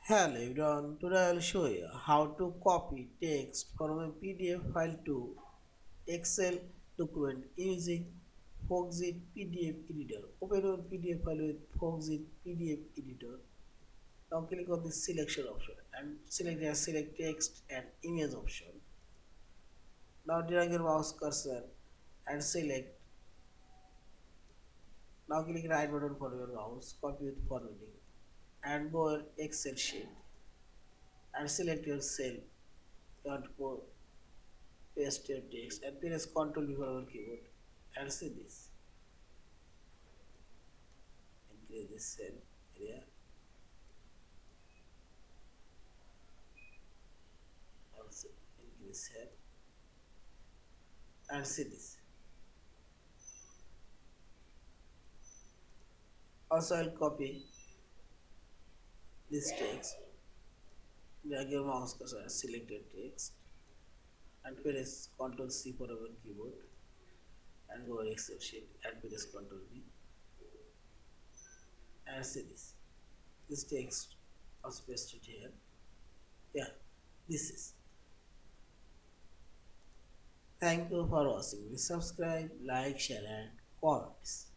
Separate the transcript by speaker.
Speaker 1: Hello everyone, today I will show you how to copy text from a PDF file to Excel document using Foxit PDF Editor. Open your PDF file with Foxit PDF Editor. Now click on the selection option and select text and image option. Now drag your mouse cursor and select. Now click right button for your mouse, copy with formatting and go on Excel sheet and select your cell you want to paste your text and press Ctrl before our keyboard and see this. Increase this cell area. Also increase here and see this. Also I'll copy this text. Drag your mouse cursor and select your text and press Ctrl C for our keyboard and go to Excel sheet and press Ctrl V and see this. This text was pasted here. Yeah, this is. Thank you for watching. Please subscribe, like, share and comments.